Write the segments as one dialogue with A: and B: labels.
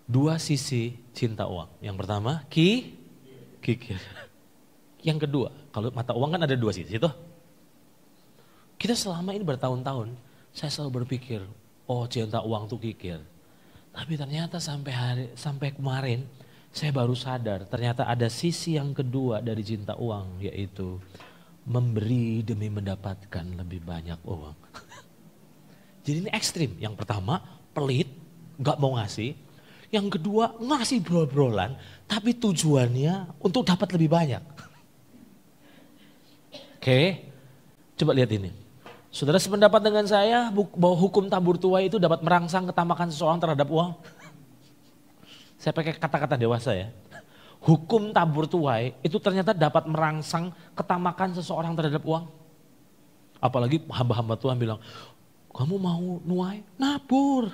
A: Dua sisi cinta uang. Yang pertama, kikir. Yang kedua, kalau mata uang kan ada dua sisi tuh. Kita selama ini bertahun-tahun, saya selalu berpikir, oh cinta uang tuh kikir. Tapi ternyata sampai kemarin, saya baru sadar ternyata ada sisi yang kedua dari cinta uang, yaitu memberi demi mendapatkan lebih banyak uang. Jadi ini ekstrim. Yang pertama, pelit, gak mau ngasih. Yang kedua, ngasih brol-brolan, tapi tujuannya untuk dapat lebih banyak. Oke, coba lihat ini. Saudara sependapat dengan saya bahwa hukum tabur tuai itu dapat merangsang ketamakan seseorang terhadap uang? Saya pakai kata-kata dewasa ya. Hukum tabur tuai itu ternyata dapat merangsang ketamakan seseorang terhadap uang. Apalagi hamba-hamba Tuhan bilang, kamu mau nuai? Nabur.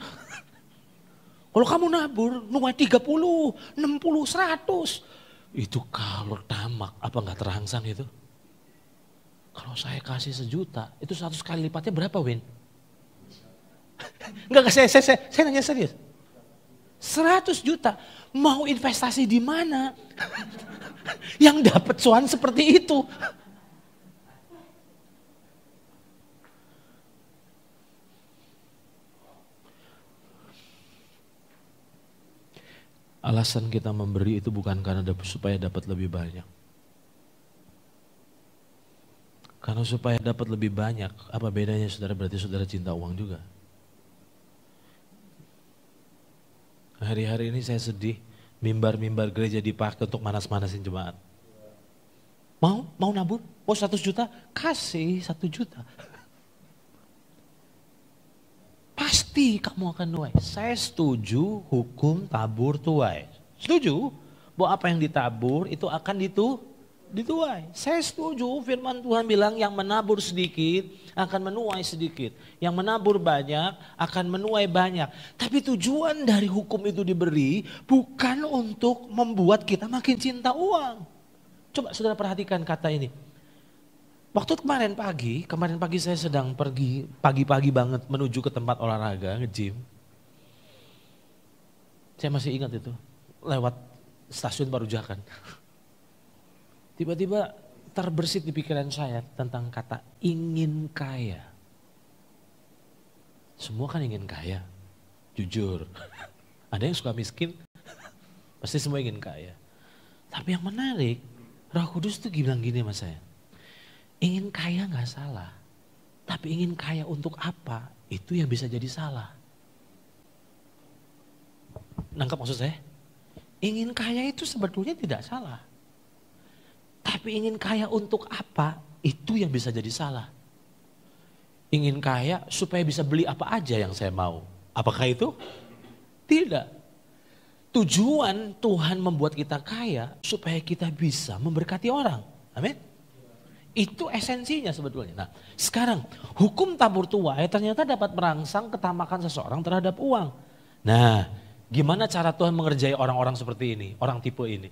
A: Kalau kamu nabur, nuai 30, 60, 100. Itu kalau tamak, apa gak terangsang itu? Kalau saya kasih 1 juta, itu 100 kali lipatnya berapa, Win? Enggak, saya nanya serius. 100 juta, mau investasi di mana? Yang dapat cuan seperti itu. Alasan kita memberi itu bukan karena supaya dapat lebih banyak. Karena supaya dapat lebih banyak, apa bedanya saudara? Berarti saudara cinta uang juga. Hari-hari ini saya sedih, mimbar-mimbar gereja dipakai untuk manas-manasin jemaat. Mau nabur? Mau 100 juta? Kasih 1 juta. Pasti kamu akan nuai. Saya setuju hukum tabur tuai. Setuju bahwa apa yang ditabur itu akan dituai. Saya setuju, firman Tuhan bilang yang menabur sedikit akan menuai sedikit. Yang menabur banyak akan menuai banyak. Tapi tujuan dari hukum itu diberi bukan untuk membuat kita makin cinta uang. Coba saudara perhatikan kata ini. Waktu kemarin pagi saya sedang pergi, pagi-pagi banget menuju ke tempat olahraga, nge-gym. Saya masih ingat itu, lewat stasiun Parujakan. Tiba-tiba terbersit di pikiran saya tentang kata ingin kaya. Semua kan ingin kaya, jujur. Ada yang suka miskin, pasti semua ingin kaya. Tapi yang menarik, Roh Kudus tuh bilang gini sama saya. Ingin kaya gak salah, tapi ingin kaya untuk apa? Itu yang bisa jadi salah. Nangkap maksud saya? Ingin kaya itu sebetulnya tidak salah. Tapi ingin kaya untuk apa? Itu yang bisa jadi salah. Ingin kaya supaya bisa beli apa aja yang saya mau. Apakah itu? Tidak. Tujuan Tuhan membuat kita kaya supaya kita bisa memberkati orang. Amin. Itu esensinya sebetulnya. Nah, sekarang hukum tabur tuai ternyata dapat merangsang ketamakan seseorang terhadap uang. Nah, gimana cara Tuhan mengerjai orang-orang seperti ini, orang tipe ini?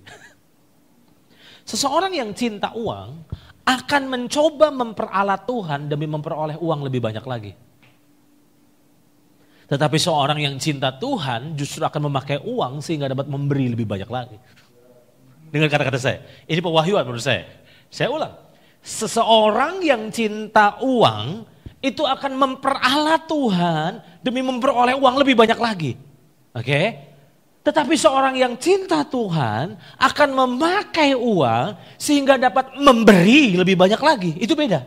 A: Seseorang yang cinta uang akan mencoba memperalat Tuhan demi memperoleh uang lebih banyak lagi. Tetapi seorang yang cinta Tuhan justru akan memakai uang sehingga dapat memberi lebih banyak lagi. Dengar kata-kata saya, ini pewahyuan menurut saya. Saya ulang. Seseorang yang cinta uang itu akan memperalat Tuhan demi memperoleh uang lebih banyak lagi. Oke? Tetapi seorang yang cinta Tuhan akan memakai uang sehingga dapat memberi lebih banyak lagi. Itu beda.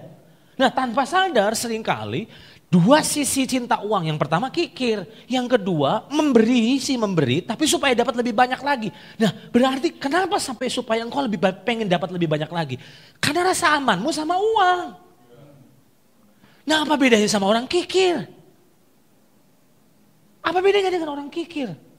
A: Nah, tanpa sadar seringkali dua sisi cinta uang. Yang pertama kikir, yang kedua memberi tapi supaya dapat lebih banyak lagi. Nah, berarti kenapa sampai supaya engkau pengen dapat lebih banyak lagi? Karena rasa amanmu sama uang. Nah, apa bedanya sama orang kikir? Apa bedanya dengan orang kikir?